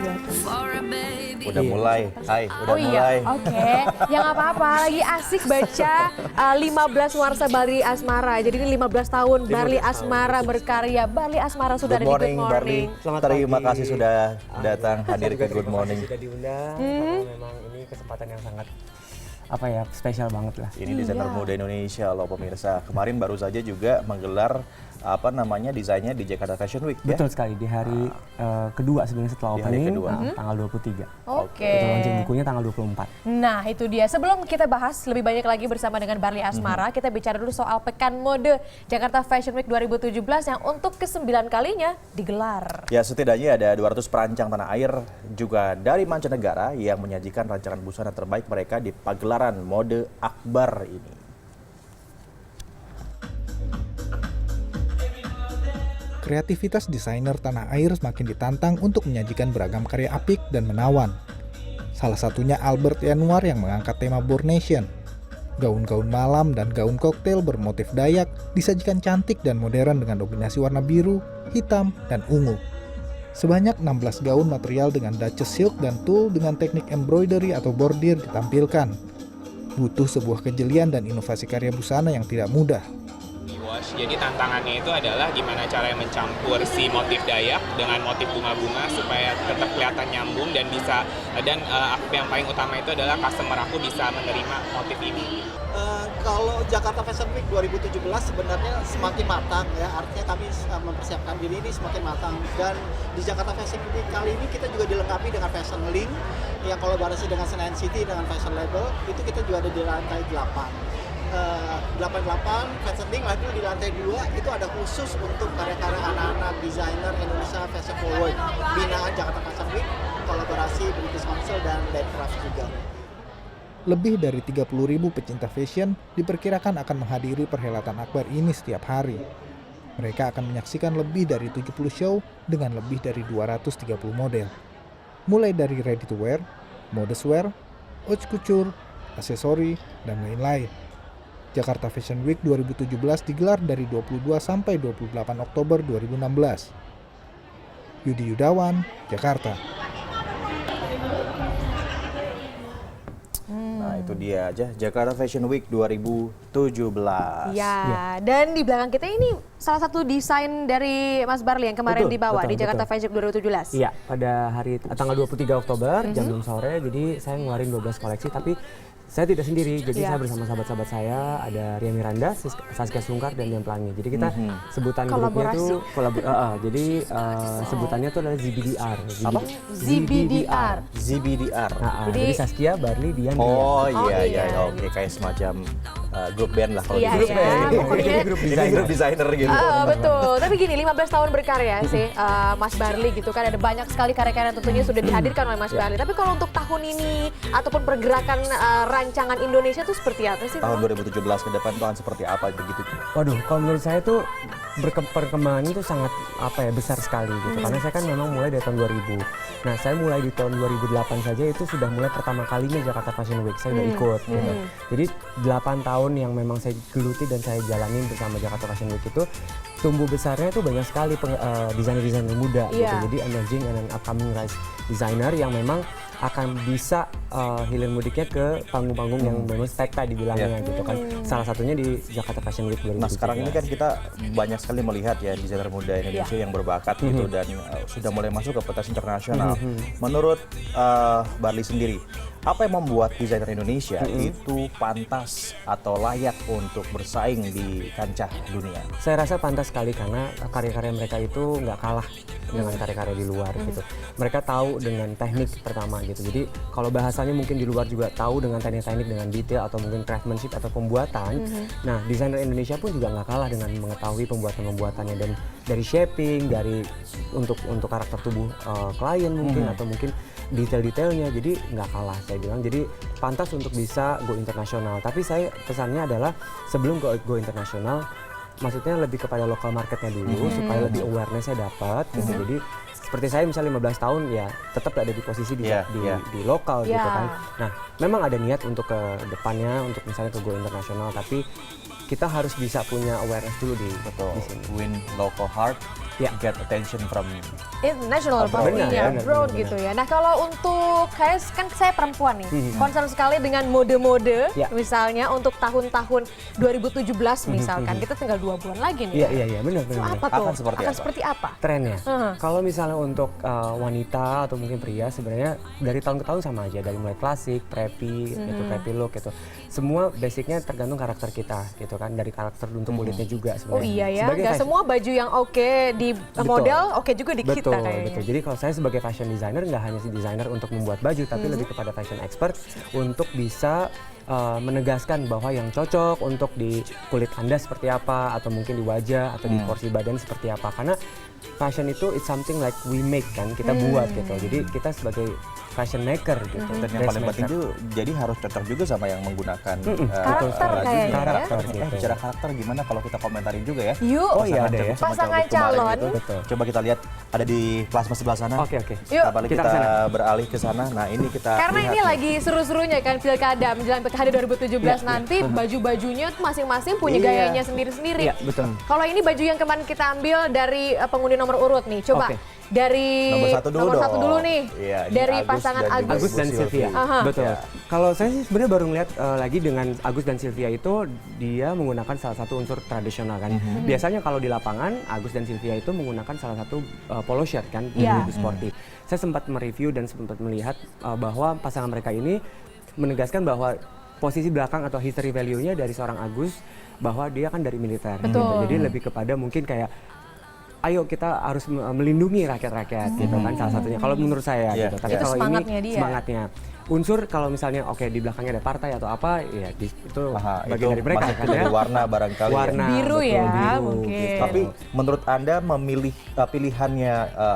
ya. Udah mulai, hai, udah Oh mulai. iya, oke. Ya nggak apa-apa, lagi asik baca 15 Warsa Barli Asmara. Jadi ini 15 tahun Barli Asmara berkarya. Barli Asmara sudah ada Good di morning, Good Barli. Morning. Selamat Terima pagi. kasih sudah datang hadir ke Good Terima Morning. kasih sudah diundang, karena memang ini kesempatan yang sangat spesial banget lah. Ini desainer muda Indonesia loh pemirsa. Kemarin baru saja juga menggelar desainnya di Jakarta Fashion Week ya. Betul sekali, di hari kedua sebenarnya setelah Di hari opening, kedua. tanggal 23. Oke. Kita launching bukunya tanggal 24. Nah itu dia, sebelum kita bahas lebih banyak lagi bersama dengan Barli Asmara, kita bicara dulu soal Pekan Mode Jakarta Fashion Week 2017 yang untuk ke-9 kalinya digelar. Ya setidaknya ada 200 perancang tanah air juga dari mancanegara yang menyajikan rancangan busana terbaik mereka di pagelaran mode Akbar ini. Kreativitas desainer tanah air semakin ditantang untuk menyajikan beragam karya apik dan menawan. Salah satunya Albert Yanuar yang mengangkat tema Born Nation. Gaun-gaun malam dan gaun koktail bermotif Dayak disajikan cantik dan modern dengan dominasi warna biru, hitam, dan ungu. Sebanyak 16 gaun material dengan Duchess silk dan tulle dengan teknik embroidery atau bordir ditampilkan. Butuh sebuah kejelian dan inovasi karya busana yang tidak mudah. Jadi tantangannya itu adalah gimana caranya mencampur si motif Dayak dengan motif bunga-bunga supaya tetap kelihatan nyambung dan bisa yang paling utama itu adalah customer aku bisa menerima motif ini. Kalau Jakarta Fashion Week 2017 sebenarnya semakin matang ya, artinya kami mempersiapkan diri ini semakin matang, dan di Jakarta Fashion Week kali ini kita juga dilengkapi dengan Fashion Link yang kolaborasi dengan Senayan City dengan Fashion Label, itu kita juga ada di lantai 8. 88 Fashion Link lagi di lantai 2 itu ada khusus untuk karya-karya anak-anak desainer Indonesia Fashion Forward binaan Jakarta Fashion Week, kolaborasi British Council dan Deadcraft juga. Lebih dari 30.000 pecinta fashion diperkirakan akan menghadiri perhelatan Akbar ini setiap hari. Mereka akan menyaksikan lebih dari 70 show dengan lebih dari 230 model. Mulai dari ready to wear, modest wear, haute couture, aksesori, dan lain-lain. Jakarta Fashion Week 2017 digelar dari 22 sampai 28 Oktober 2016. Yudi Yudawan, Jakarta. Nah itu dia aja Jakarta Fashion Week 2017. Ya, dan di belakang kita ini salah satu desain dari Mas Barli yang kemarin dibawa di Jakarta Fashion Week 2017. Iya, pada hari tanggal 23 Oktober jam 6 sore, jadi saya ngeluarin 12 koleksi, tapi saya tidak sendiri, jadi saya bersama sahabat-sahabat saya, ada Ria Miranda, Saskia Sungkar, dan Dian Pelangi. Jadi kita sebutan grupnya itu jadi sebutannya itu adalah ZBDR. Apa? ZBDR. ZBDR. Jadi Saskia, Barli, Dian. Oh iya. iya, oke, kayak semacam grup band lah kalau Iya, di grup iya. band. Pokoknya Ini grup desainer gitu. Betul, tapi gini 15 tahun berkarya sih Mas Barli gitu kan, ada banyak sekali karya-karya tentunya sudah dihadirkan oleh Mas Barli. Tapi kalau untuk tahun ini ataupun pergerakan rancangan Indonesia tuh seperti apa sih? Tahun 2017 ke depan tuh akan seperti apa begitu? Waduh, kalau menurut saya tuh perkembangan itu sangat besar sekali gitu. Karena saya kan memang mulai dari tahun 2000. Nah, saya mulai di tahun 2008 saja itu sudah mulai pertama kalinya Jakarta Fashion Week. Saya udah ikut gitu. Jadi 8 tahun yang memang saya geluti dan saya jalanin bersama Jakarta Fashion Week itu tumbuh besarnya tuh banyak sekali desainer-desainer muda gitu. Jadi emerging and upcoming rise designer yang memang akan bisa hilir mudiknya ke panggung-panggung yang memang spekta dibilangnya gitu kan. Salah satunya di Jakarta Fashion Week 2017. Nah sekarang ini kan kita banyak sekali melihat ya desainer muda Indonesia yang berbakat gitu dan sudah mulai masuk ke pentas internasional. Menurut Barli sendiri, apa yang membuat desainer Indonesia itu pantas atau layak untuk bersaing di kancah dunia? Saya rasa pantas sekali karena karya-karya mereka itu nggak kalah dengan karya-karya di luar gitu. Mereka tahu dengan teknik pertama gitu. Jadi kalau bahasanya mungkin di luar juga tahu dengan teknik-teknik, dengan detail atau mungkin craftsmanship atau pembuatan. Nah, desainer Indonesia pun juga nggak kalah dengan mengetahui pembuatan-pembuatannya, dan dari shaping, dari untuk karakter tubuh klien mungkin atau mungkin detail-detailnya, jadi nggak kalah saya bilang. Jadi pantas untuk bisa go internasional. Tapi saya pesannya adalah sebelum go internasional, maksudnya lebih kepada lokal marketnya dulu supaya lebih awareness-nya dapat gitu. Jadi seperti saya misalnya 15 tahun ya tetap ada di posisi di lokal gitu kan. Nah, memang ada niat untuk ke depannya untuk misalnya ke go internasional, tapi kita harus bisa punya awareness dulu di sini. Win local heart, get attention from International Abroad. pastinya, Benar, abroad benar. gitu ya. Nah kalau untuk kan saya perempuan nih, concern sekali dengan mode-mode, Ya. misalnya untuk tahun-tahun 2017 misalkan, kita tinggal 2 bulan lagi nih. Iya, benar. Itu apa tuh? Akan seperti apa? seperti apa? Trennya. Heeh. Kalau misalnya untuk wanita atau mungkin pria sebenarnya dari tahun ke tahun sama aja, dari mulai klasik, preppy, gitu, preppy look gitu. Semua basicnya tergantung karakter kita gitu kan, dari karakter untuk kulitnya juga sebenarnya. Oh iya ya, Sebagai nggak fashion- semua baju yang oke di model, oke juga di kita Betul, kayaknya. betul. Jadi kalau saya sebagai fashion designer nggak hanya si designer untuk membuat baju, tapi lebih kepada fashion expert untuk bisa menegaskan bahwa yang cocok untuk di kulit Anda seperti apa, atau mungkin di wajah atau di porsi badan seperti apa. Karena fashion itu it's something like we make kan, kita buat gitu. Jadi kita sebagai fashion maker gitu. Dan yang paling penting itu jadi harus cocok juga sama yang menggunakan Karakter bajunya. kayaknya ya. Karakter gitu. Bicara karakter gimana kalau kita komentarin juga ya? Yuk, Oh iya, ada ya. cowok sama Pasangan cowok kemarin calon. gitu. Betul. Coba kita lihat ada di plasma sebelah sana. Oke. Yuk, Kembali kita kita, kesana. beralih ke sana. Nah ini kita karena lihat ini nih. lagi seru-serunya kan pilkada menjelang pilkada 2017 nanti baju-bajunya tuh masing-masing punya Iya. gayanya sendiri-sendiri. Iya, betul. Kalau ini baju yang kemarin kita ambil dari pengundi nomor urut nih, coba Oke. dari Nomor satu dulu nomor satu dong. dulu nih, Iya, ini dari Agus pasangan dan juga Agus. Agus dan Bu Sylvia. Sylvia. Aha. Betul. Ya. Kalau saya sih sebenarnya baru ngeliat lagi dengan Agus dan Sylvia itu dia menggunakan salah satu unsur tradisional kan. Biasanya kalau di lapangan Agus dan Sylvia itu menggunakan salah satu polo shirt kan, Iya. lebih sporty. Saya sempat mereview dan sempat melihat bahwa pasangan mereka ini menegaskan bahwa posisi belakang atau history value-nya dari seorang Agus bahwa dia kan dari militer. Betul. Gitu. Jadi lebih kepada mungkin kayak ayo kita harus melindungi rakyat-rakyat gitu kan salah satunya kalau menurut saya Iya, gitu. Tapi iya. Itu kalau semangatnya ini dia. semangatnya unsur kalau misalnya oke di belakangnya ada partai atau apa ya itu Aha, bagian itu dari mereka masuk kan ke ya. warna barangkali ya. Warna Biru betul, ya, biru, mungkin. gitu. Tapi menurut Anda memilih pilihannya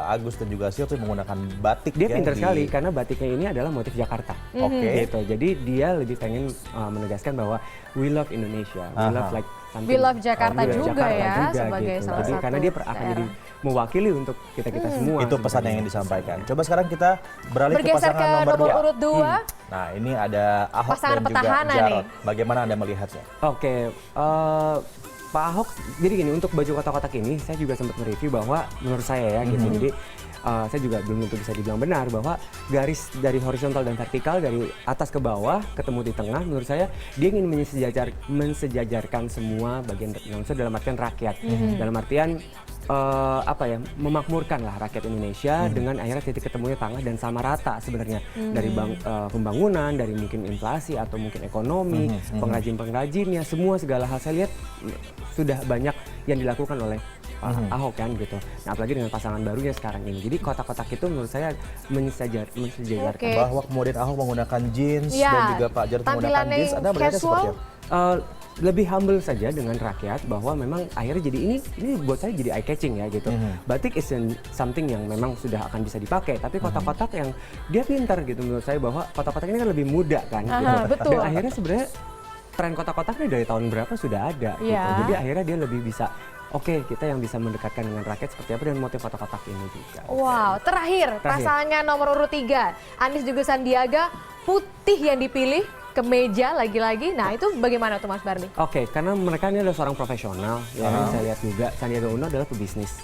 Agus dan juga Sylvia menggunakan batik Dia ya pintar di- sekali karena batiknya ini adalah motif Jakarta. Oke. Gitu. Jadi dia lebih pengen menegaskan bahwa we love Indonesia, we Aha. love like something. We love Jakarta we love juga Jakarta ya, juga, sebagai gitu. salah Jadi satu karena dia akan daerah. jadi mewakili untuk kita-kita semua. Itu pesan yang ingin disampaikan. Coba sekarang kita beralih ke Bergeser pasangan ke nomor nomor 2. urut 2. Nah ini ada Ahok Pasangan dan juga petahana Jarot. nih. Bagaimana Anda melihatnya? Oke, Pak Ahok, jadi gini untuk baju kotak-kotak ini saya juga sempat mereview bahwa menurut saya ya gitu, jadi saya juga belum tentu bisa dibilang benar bahwa garis dari horizontal dan vertikal dari atas ke bawah ketemu di tengah menurut saya dia ingin mensejajarkan semua bagian unsur dalam artian rakyat, dalam artian apa ya memakmurkan lah rakyat Indonesia dengan akhirnya titik ketemunya tengah dan sama rata sebenarnya dari pembangunan, dari mungkin inflasi atau mungkin ekonomi, pengrajin-pengrajinnya semua segala hal saya lihat sudah banyak yang dilakukan oleh Pak Ahok kan gitu. Nah apalagi dengan pasangan barunya sekarang ini. Jadi kotak-kotak itu menurut saya mensejajarkan. Oke. Bahwa kemudian Ahok menggunakan jeans Ya, dan juga Pak Jarod menggunakan tampilannya jeans. Anda melihatnya casual. seperti apa? Lebih humble saja dengan rakyat bahwa memang akhirnya jadi ini buat saya jadi eye catching ya gitu. Batik is something yang memang sudah akan bisa dipakai, tapi kotak-kotak yang dia pintar gitu menurut saya bahwa kotak-kotak ini kan lebih muda kan Aha, gitu. betul. Dan akhirnya sebenarnya tren kotak-kotak ini dari tahun berapa sudah ada gitu. Iya. Jadi akhirnya dia lebih bisa oke, kita yang bisa mendekatkan dengan rakyat seperti apa dan motif kotak-kotak ini juga. Wow, terakhir pasangan nomor urut 3, Anies juga Sandiaga, putih yang dipilih, kemeja lagi-lagi. Nah itu bagaimana tuh Mas Barli? Oke, karena mereka ini adalah seorang profesional, ya kan? Saya lihat juga Sandiaga Uno adalah pebisnis,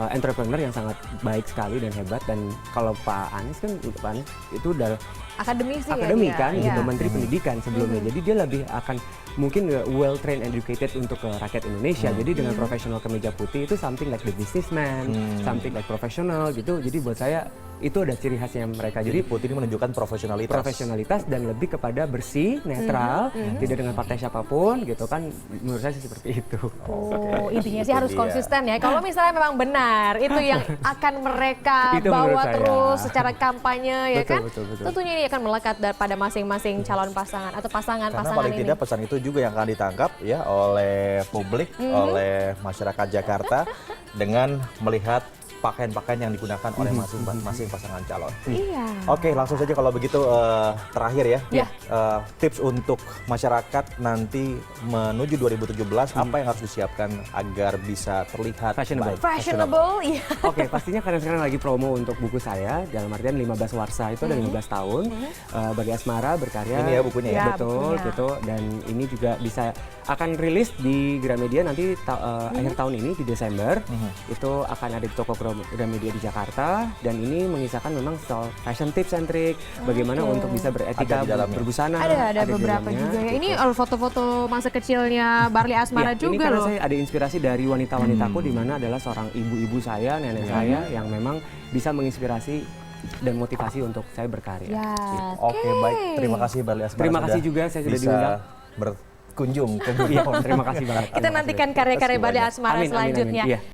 entrepreneur yang sangat baik sekali dan hebat. Dan kalau Pak Anies kan, Pak Anies itu udah Akademisi ya akademik dia? kan, Iya. gitu, Menteri Pendidikan sebelumnya. Jadi dia lebih akan mungkin well trained, educated untuk rakyat Indonesia. Jadi dengan profesional kemeja putih itu something like the businessman, something like profesional gitu. Jadi buat saya itu ada ciri khasnya mereka. Jadi Jadi putih ini menunjukkan profesionalitas. dan lebih kepada bersih, netral, tidak dengan partai siapapun gitu kan. Menurut saya sih seperti itu. Oh, intinya sih Itu harus dia. konsisten ya. Kalau misalnya memang benar, itu yang akan mereka Itu bawa menurut saya. terus secara kampanye ya Betul, kan. betul. Tentunya ini akan melekat pada masing-masing calon pasangan atau Karena pasangan-pasangan paling ini. tidak pesan itu juga yang akan ditangkap ya oleh publik, oleh masyarakat Jakarta dengan melihat pakaian-pakaian yang digunakan oleh masing-masing pasangan calon. Iya. Oke, langsung saja kalau begitu terakhir ya. Ya. tips untuk masyarakat nanti menuju 2017 apa yang harus disiapkan agar bisa terlihat Fashionable. baik? Fashionable, iya. Oke, pastinya karena sekarang lagi promo untuk buku saya, dalam artian 15 Warsa itu ada 15 tahun bagi Asmara berkarya. Ini ya bukunya ya? Ya, Betul, bukunya. gitu. Dan ini juga bisa akan rilis di Gramedia nanti akhir tahun ini di Desember. Itu akan ada di toko Gramedia di Jakarta, dan ini mengisahkan memang soal fashion tips and trick, bagaimana untuk bisa beretika, Ada di dalamnya. berbusana. Ada di beberapa dalamnya, juga ya. gitu. Ini foto-foto masa kecilnya Barli Asmara Iya, ini juga karena loh. saya ada inspirasi dari wanita-wanitaku di mana adalah seorang ibu-ibu saya, nenek saya yang memang bisa menginspirasi dan motivasi untuk saya berkarya. Ya, Oke, baik. Terima kasih Barli Asmara. Terima sudah kasih juga, saya sudah bisa diundang. berkunjung ke Iya, terima kasih banget. Kita nantikan karya-karya Terima kasih Barli banyak. Asmara Amin, amin, amin. selanjutnya. Iya.